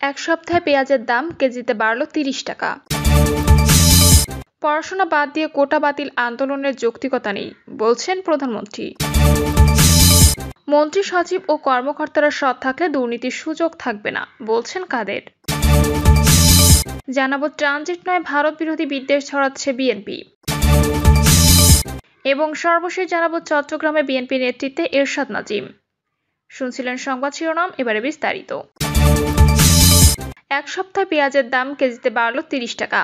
এক সপ্তাহে পেঁয়াজের দাম কেজিতে বাড়ল ৩০ টাকা। পড়াশোনা বাদ দিয়ে কোটা বাতিল আন্দোলনের যৌক্তিকতা নেই, বলছেন প্রধানমন্ত্রী। মন্ত্রী সচিব ও কর্মকর্তারা সৎ থাকলে দুর্নীতির সুযোগ থাকবে না, বলছেন কাদের। জানাবো ট্রানজিট নয় ভারত বিরোধী বিদ্বেষ ছড়াচ্ছে বিএনপি। এবং সর্বশেষ জানাবো চট্টগ্রামে বিএনপি নেতৃত্বে এরশাদ নাজিম। শুনছিলেন সংবাদ শিরোনাম, এবারে বিস্তারিত। এক সপ্তাহে পেঁয়াজের দাম কেজিতে বাড়ল ৩০ টাকা।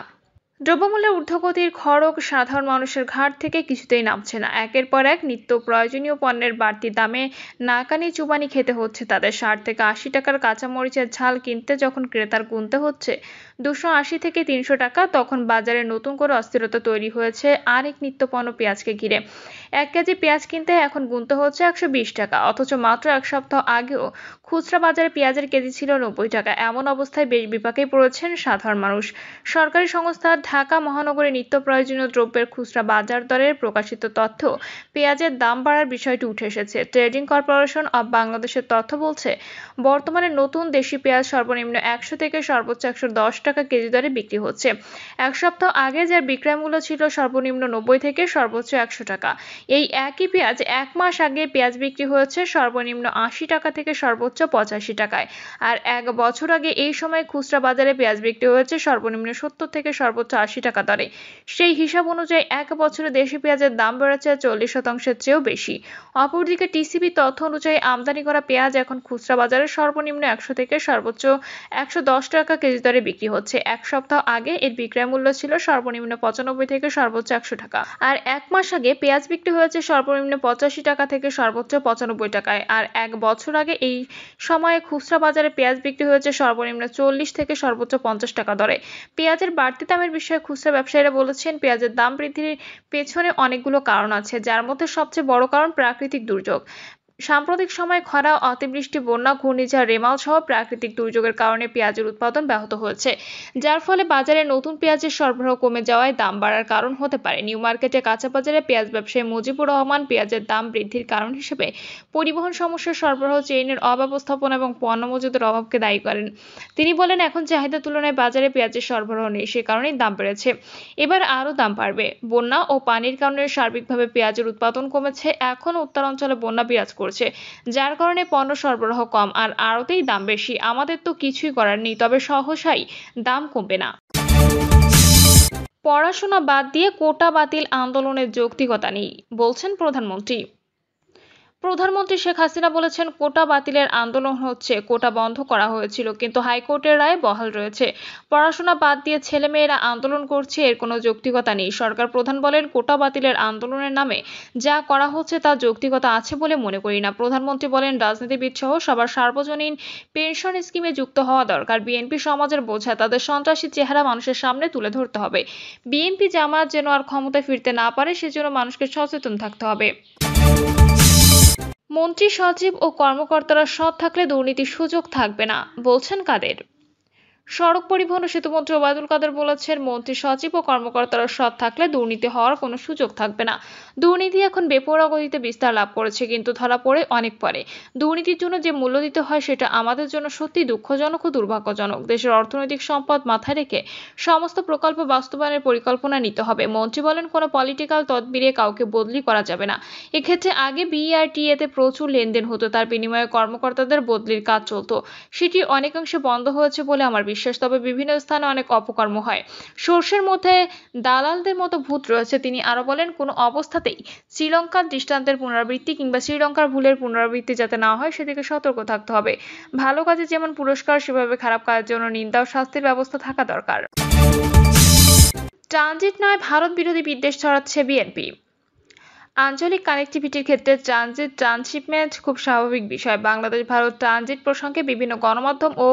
দ্রব্যমূল্যের ঊর্ধ্বগতির খড়গ সাধারণ মানুষের ঘাট থেকে কিছুতেই নামছে না। একের পর এক নিত্য প্রয়োজনীয় পণ্যের বাড়তি দামে নাকানি চুবানি খেতে হচ্ছে তাদের। ৬০ থেকে ৮০ টাকার কাঁচামরিচের ঝাল কিনতে যখন ক্রেতার গুনতে হচ্ছে ২৮০ থেকে ৩০০ টাকা, তখন বাজারে নতুন করে অস্থিরতা তৈরি হয়েছে আরেক নিত্যপণ্য পেঁয়াজকে ঘিরে। ১ কেজি পেঁয়াজ কিনতে এখন গুনতে হচ্ছে ১২০ টাকা, অথচ মাত্র এক সপ্তাহ আগেও খুচরা বাজারে পেঁয়াজের কেজি ছিল ৯০ টাকা। এমন অবস্থায় বেশ বিপাকেই পড়েছেন সাধারণ মানুষ। সরকারি সংস্থা ঢাকা মহানগরে নিত্য প্রয়োজনীয় দ্রব্যের খুচরা বাজার দরের প্রকাশিত তথ্য পেঁয়াজের দাম বাড়ার বিষয়টি উঠে এসেছে। ট্রেডিং কর্পোরেশন অব বাংলাদেশের তথ্য বলছে, বর্তমানে নতুন দেশি পেঁয়াজ সর্বনিম্ন ১০০ থেকে সর্বোচ্চ ১১০ টাকা কেজি দরে বিক্রি হচ্ছে। এক সপ্তাহ আগে যার বিক্রয় মূল্য ছিল সর্বনিম্ন ৯০ থেকে সর্বোচ্চ ১০০ টাকা। এই একই পেঁয়াজ এক মাস আগে পেঁয়াজ বিক্রি হয়েছে সর্বনিম্ন ৮০ টাকা থেকে সর্বোচ্চ ৮৫ টাকায়। আর এক বছর আগে এই সময় খুচরা বাজারে পেঁয়াজ বিক্রি হয়েছে সর্বনিম্ন ৭০ থেকে সর্বোচ্চ ৮০ টাকা দরে। সেই হিসাব অনুযায়ী এক বছরে দেশি পেঁয়াজের দাম বেড়েছে ৪০% চেয়েও বেশি। অপরদিকে টিসিবি তথ্য অনুযায়ী আমদানি করা পেঁয়াজ এখন খুচরা বাজারে সর্বনিম্ন ১০০ থেকে সর্বোচ্চ ১১০ টাকা কেজি দরে বিক্রি হচ্ছে। এক সপ্তাহ আগে এর বিক্রয় মূল্য ছিল সর্বনিম্ন ৯৫ থেকে সর্বোচ্চ ১০০ টাকা। আর এক মাস আগে পেঁয়াজ বিক্রি হয়েছে সর্বনিম্ন ৮৫ টাকা থেকে সর্বোচ্চ ৯৫ টাকায়। আর এক বছর আগে এই সময়ে খুচরা বাজারে পেঁয়াজ বিক্রি হয়েছে সর্বনিম্ন ৪০ থেকে সর্বোচ্চ ৫০ টাকা দরে। পেঁয়াজের বাড়তি দামের বিষয়ে খুচরা ব্যবসায়ীরা বলেছেন, পেঁয়াজের দাম বৃদ্ধির পেছনে অনেকগুলো কারণ আছে, যার মধ্যে সবচেয়ে বড় কারণ প্রাকৃতিক দুর্যোগ। সাম্প্রতিক সময়ে খরা, অতিবৃষ্টি, বন্যা, ঘূর্ণিঝড় রেমাল সহ প্রাকৃতিক দুর্যোগের কারণে পেঁয়াজের উৎপাদন ব্যাহত হয়েছে, যার ফলে বাজারে নতুন পেঁয়াজের সরবরাহ কমে যাওয়ায় দাম বাড়ার কারণ হতে পারে। নিউ মার্কেটে কাঁচা বাজারে পেঁয়াজ ব্যবসায়ী মুজিবুর রহমান পেঁয়াজের দাম বৃদ্ধির কারণ হিসেবে পরিবহন সমস্যা, সরবরাহ চেইনের অব্যবস্থাপনা এবং পণ্য মজুদের অভাবকে দায়ী করেন। তিনি বলেন, এখন চাহিদার তুলনায় বাজারে পেঁয়াজের সরবরাহ নেই, সে কারণেই দাম বেড়েছে। এবার আরও দাম বাড়বে। বন্যা ও পানির কারণে সার্বিকভাবে পেঁয়াজের উৎপাদন কমেছে। এখন উত্তরাঞ্চলে বন্যা বিরাজ করছে, যার কারণে পণ্য সরবরাহ কম আর আড়তেই দাম বেশি। আমাদের তো কিছুই করার নেই, তবে সহসাই দাম কমবে না। পড়াশোনা বাদ দিয়ে কোটা বাতিল আন্দোলনের যৌক্তিকতা নেই, বলছেন প্রধানমন্ত্রী। প্রধানমন্ত্রী শেখ হাসিনা বলেছেন, কোটা বাতিলের আন্দোলন হচ্ছে, কোটা বন্ধ করা হয়েছিল কিন্তু হাইকোর্টের রায় বহাল রয়েছে। পড়াশোনা বাদ দিয়ে ছেলেমেয়েরা আন্দোলন করছে, এর কোনো যৌক্তিকতা নেই। সরকার প্রধান বলেন, কোটা বাতিলের আন্দোলনের নামে যা করা হচ্ছে তা যৌক্তিকতা আছে বলে মনে করি না। প্রধানমন্ত্রী বলেন, রাজনীতিবিদ সহ সবার সার্বজনীন পেনশন স্কিমে যুক্ত হওয়া দরকার। বিএনপি সমাজের বোঝা, তাদের সন্ত্রাসী চেহারা মানুষের সামনে তুলে ধরতে হবে। বিএনপি জামায়াত যেন আর ক্ষমতায় ফিরতে না পারে, সেজন্য মানুষকে সচেতন থাকতে হবে। মন্ত্রী সচিব ও কর্মকর্তারা সৎ থাকলে দুর্নীতির সুযোগ থাকবে না, বলছেন কাদের। সড়ক পরিবহন ও সেতুমন্ত্রী ওবায়দুল কাদের বলেছেন, মন্ত্রী সচিব ও কর্মকর্তারা সৎ থাকলে দুর্নীতি হওয়ার কোনো সুযোগ থাকবে না। দুর্নীতি এখন বেপরোয়া গতিতে বিস্তার লাভ করেছে, কিন্তু ধরা পড়ে অনেক পরে। দুর্নীতির জন্য যে মূল্য দিতে হয় সেটা আমাদের জন্য সত্যি দুঃখজনক ও দুর্ভাগ্যজনক। দেশের অর্থনৈতিক সম্পদ মাথায় রেখে সমস্ত প্রকল্প বাস্তবায়নের পরিকল্পনা নিতে হবে। মন্ত্রী বলেন, কোনো পলিটিক্যাল তদবিরে কাউকে বদলি করা যাবে না। এক্ষেত্রে আগে বিআরটিএতে প্রচুর লেনদেন হতো, তার বিনিময়ে কর্মকর্তাদের বদলির কাজ চলত। সেটি অনেকাংশে বন্ধ হয়েছে বলে আমার বিশ্বাস, তবে বিভিন্ন স্থানে অনেক অপকর্ম হয়। সর্ষের মধ্যে দালালদের মতো ভূত রয়েছে। তিনি আরো বলেন, কোনো অবস্থাতেই শ্রীলঙ্কার দৃষ্টান্তের পুনরাবৃত্তি কিংবা শ্রীলঙ্কার ভুলের পুনরাবৃত্তি যাতে না হয় সেদিকে সতর্ক থাকতে হবে। ভালো কাজে যেমন পুরস্কার, সেভাবে খারাপ কাজের জন্য নিন্দা ও শাস্তির ব্যবস্থা থাকা দরকার। ট্রানজিট নয় ভারত বিরোধী বিদ্বেষ ছড়াচ্ছে বিএনপি। আঞ্চলিক কানেক্টিভিটির ক্ষেত্রে ট্রান্সশিপমেন্ট খুব স্বাভাবিক বিষয়। বাংলাদেশ ভারত ট্রানজিট প্রসঙ্গে বিভিন্ন গণমাধ্যম ও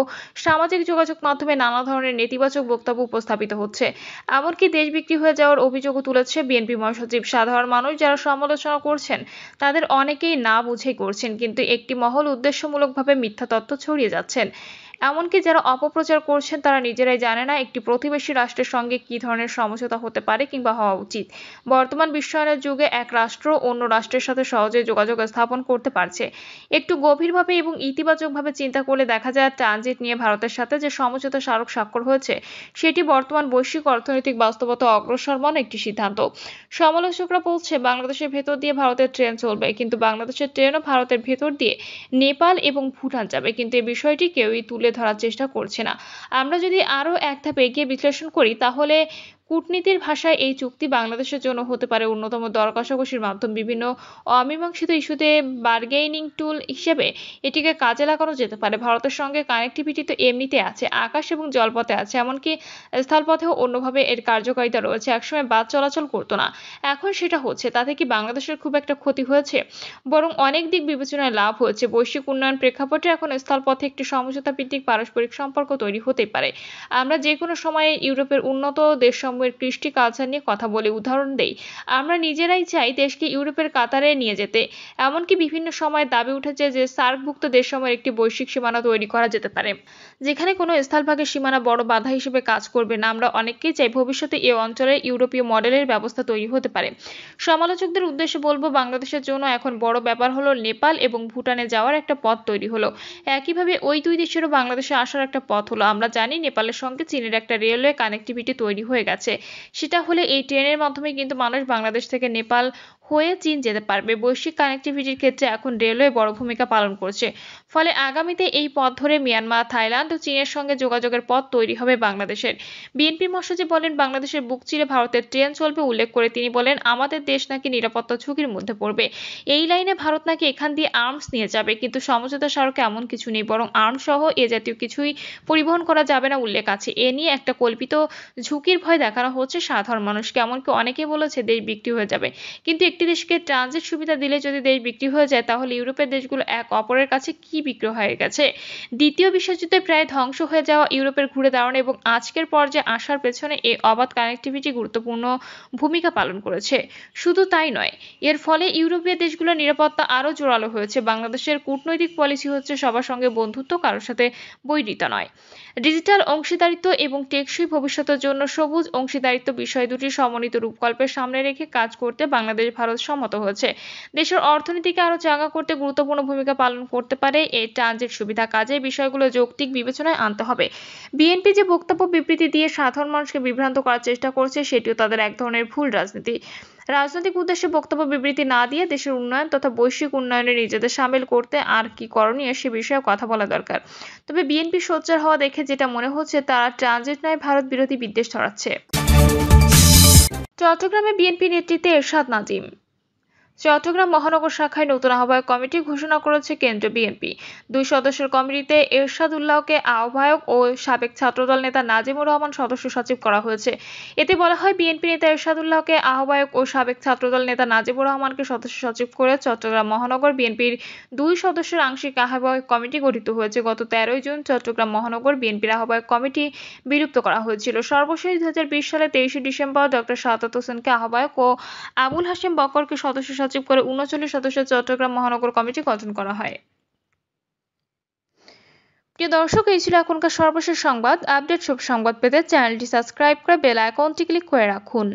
সামাজিক যোগাযোগ মাধ্যমে নানা ধরনের নেতিবাচক বক্তব্য উপস্থাপিত হচ্ছে। এমনকি দেশ বিক্রি হয়ে যাওয়ার অভিযোগও তুলেছে বিএনপি মহাসচিব। সাধারণ মানুষ যারা সমালোচনা করছেন তাদের অনেকেই না বুঝেই করছেন, কিন্তু একটি মহল উদ্দেশ্যমূলকভাবে মিথ্যা তথ্য ছড়িয়ে যাচ্ছেন। এমনকি যারা অপপ্রচার করছেন তারা নিজেরাই জানে না একটি প্রতিবেশী রাষ্ট্রের সঙ্গে কি ধরনের সমঝোতা হতে পারে কিংবা হওয়া উচিত। বর্তমান বিশ্বায়নের যুগে এক রাষ্ট্র অন্য রাষ্ট্রের সাথে সহজে যোগাযোগ স্থাপন করতে পারছে। একটু গভীরভাবে এবং ইতিবাচকভাবে চিন্তা করলে দেখা যায় ট্রানজিট নিয়ে ভারতের সাথে যে সমঝোতা স্মারক স্বাক্ষর হয়েছে সেটি বর্তমান বৈশ্বিক অর্থনৈতিক বাস্তবতা অগ্রসরমান একটি সিদ্ধান্ত। সমালোচকরা বলছে বাংলাদেশের ভেতর দিয়ে ভারতের ট্রেন চলবে, কিন্তু বাংলাদেশের ট্রেনও ভারতের ভেতর দিয়ে নেপাল এবং ভুটান যাবে, কিন্তু এই বিষয়টি কেউই তুলে ধরার চেষ্টা করছে না। আমরা যদি আরও এক ধাপ এগিয়ে বিশ্লেষণ করি তাহলে কূটনীতির ভাষায় এই চুক্তি বাংলাদেশের জন্য হতে পারে অন্যতম দর কষাকষির মাধ্যম। বিভিন্ন অমীমাংসিত ইস্যুতে বার্গেনিং টুল হিসেবে এটিকে কাজে লাগানো যেতে পারে। ভারতের সঙ্গে কানেক্টিভিটি তো এমনিতে আছে, আকাশ এবং জলপথে আছে, এমনকি স্থলপথেও অন্যভাবে এর কার্যকারিতা রয়েছে। একসময় বাস চলাচল করতো না, এখন সেটা হচ্ছে। তাতে কি বাংলাদেশের খুব একটা ক্ষতি হয়েছে? বরং অনেক দিক বিবেচনায় লাভ হয়েছে। বৈশ্বিক উন্নয়ন প্রেক্ষাপটে এখন স্থলপথে একটি সমঝোতা ভিত্তিক পারস্পরিক সম্পর্ক তৈরি হতে পারে। আমরা যে কোনো সময়ে ইউরোপের উন্নত দেশসমূহের কৃষ্টি কালচার নিয়ে কথা বলে উদাহরণ দেই। আমরা নিজেরাই চাই দেশকে ইউরোপের কাতারে নিয়ে যেতে। এমনকি বিভিন্ন সময় দাবি উঠেছে যে সার্কভুক্ত দেশসমূহের একটি বৈশ্বিক সীমানা তৈরি করা যেতে পারে, যেখানে কোনো স্থলভাগের সীমানা বড় বাধা হিসেবে কাজ করবে না। আমরা অনেকেই চাই ভবিষ্যতে এই অঞ্চলে ইউরোপীয় মডেলের ব্যবস্থা তৈরি হতে পারে। সমালোচকদের উদ্দেশ্যে বলবো, বাংলাদেশের জন্য এখন বড় ব্যাপার হলো নেপাল এবং ভুটানে যাওয়ার একটা পথ তৈরি হলো। একইভাবে ওই দুই দেশেরও বাংলাদেশে আসার একটা পথ হলো। আমরা জানি নেপালের সঙ্গে চীনের একটা রেলওয়ে কানেক্টিভিটি তৈরি হয়ে গেছে। সেটা হলে এই ট্রেনের মাধ্যমে কিন্তু মানুষ বাংলাদেশ থেকে নেপাল হয়ে চীন যেতে পারবে। বৈশ্বিক কানেক্টিভিটির ক্ষেত্রে এখন রেলওয়ে বড় ভূমিকা পালন করছে। ফলে আগামীতে এই পথ ধরে মিয়ানমার, থাইল্যান্ড ও চীনের সঙ্গে যোগাযোগের পথ তৈরি হবে বাংলাদেশের। বিএনপি মহাসচিব বলেন বাংলাদেশের বুক চিরে ভারতের ট্রেন চলবে। উল্লেখ করে তিনি বলেন আমাদের দেশ নাকি নিরাপত্তা ঝুঁকির মধ্যে পড়বে। এই লাইনে ভারত নাকি এখান দিয়ে আর্মস নিয়ে যাবে, কিন্তু সমঝোতা স্মারকে এমন কিছু নেই, বরং আর্মস সহ এ জাতীয় কিছুই পরিবহন করা যাবে না উল্লেখ আছে। এ নিয়ে একটা কল্পিত ঝুঁকির ভয় দেখানো হচ্ছে সাধারণ মানুষকে। এমনকি অনেকে বলেছে দেশ বিক্রি হয়ে যাবে, কিন্তু একটি দেশকে ট্রানজিট সুবিধা দিলে যদি দেশ বিক্রি হয়ে যায় তাহলে ইউরোপের দেশগুলো এক অপরের কাছে কি বিক্রি হয়ে গেছে। দ্বিতীয় বিশ্বযুদ্ধে প্রায় ধ্বংস হয়ে যাওয়া ইউরোপের ঘুরে দাঁড়ানো এবং আজকের পর্যায়ে আসার পেছনে এই অবাধ কানেক্টিভিটি গুরুত্বপূর্ণ ভূমিকা পালন করেছে। শুধু তাই নয়, এর ফলে ইউরোপীয় দেশগুলোর নিরাপত্তা আরও জোরালো হয়েছে। বাংলাদেশের কূটনৈতিক পলিসি হচ্ছে সবার সঙ্গে বন্ধুত্ব, কারোর সাথে বৈরিতা নয়। ডিজিটাল অংশীদারিত্ব এবং টেকসই ভবিষ্যতের জন্য সবুজ অংশীদারিত্ব বিষয় দুটি সমন্বিত রূপকল্পের সামনে রেখে কাজ করতে বাংলাদেশ ভারত সম্মত হয়েছে। দেশের অর্থনীতিকে আরও চাঙ্গা করতে গুরুত্বপূর্ণ ভূমিকা পালন করতে পারে এই ট্রানজিট সুবিধা। কাজে বিষয়গুলো যৌক্তিক বিবেচনায় আনতে হবে। বিএনপি যে বক্তব্য বিবৃতি দিয়ে সাধারণ মানুষকে বিভ্রান্ত করার চেষ্টা করছে সেটিও তাদের এক ধরনের ভুল রাজনীতি। রাজনৈতিক উদ্দেশ্যে বক্তব্য বিবৃতি না দিয়ে দেশের উন্নয়ন তথা বৈশ্বিক উন্নয়নে নিজেদের সামিল করতে আর কি করণীয় সে বিষয়ে কথা বলা দরকার। তবে বিএনপি সোচ্চার হওয়া দেখে যেটা মনে হচ্ছে তারা ট্রানজিট নয় ভারত বিরোধী বিদ্বেষ ছড়াচ্ছে। চট্টগ্রামে বিএনপি নেতৃত্বে এরশাদ নাজিম। চট্টগ্রাম মহানগর শাখায় নতুন আহ্বায়ক কমিটি ঘোষণা করেছে কেন্দ্রীয় বিএনপি। 2 সদস্যের কমিটিতে এরশাদ উল্লাহকে আহ্বায়ক ও সাবেক ছাত্রদল নেতা নাজিমুর রহমান সদস্য সচিব করা হয়েছে। এতে বলা হয় বিএনপি নেতা এরশাদ উল্লাহকে আহ্বায়ক ও সাবেক ছাত্রদল নেতা নাজিমুর রহমানকে সদস্য সচিব করে চট্টগ্রাম মহানগর বিএনপির 2 সদস্যের আংশিক আহ্বায়ক কমিটি গঠিত হয়েছে। গত 13 জুন চট্টগ্রাম মহানগর বিএনপির আহ্বায়ক কমিটি বিলুপ্ত করা হয়েছিল। সর্বশেষ 2020 সালে 23 ডিসেম্বর ডক্টর সাদাত হোসেনকে আহ্বায়ক ও আবুল হাশেম বক্করকে সদস্য সচিব করে 39 সদস্যের চট্টগ্রাম মহানগর কমিটি গঠন করা হয়। প্রিয় দর্শক, এই ছিল এখনকার সর্বশেষ সংবাদ। আপডেট সব সংবাদ পেতে চ্যানেলটি সাবস্ক্রাইব করে বেল আইকনটি ক্লিক করে রাখুন।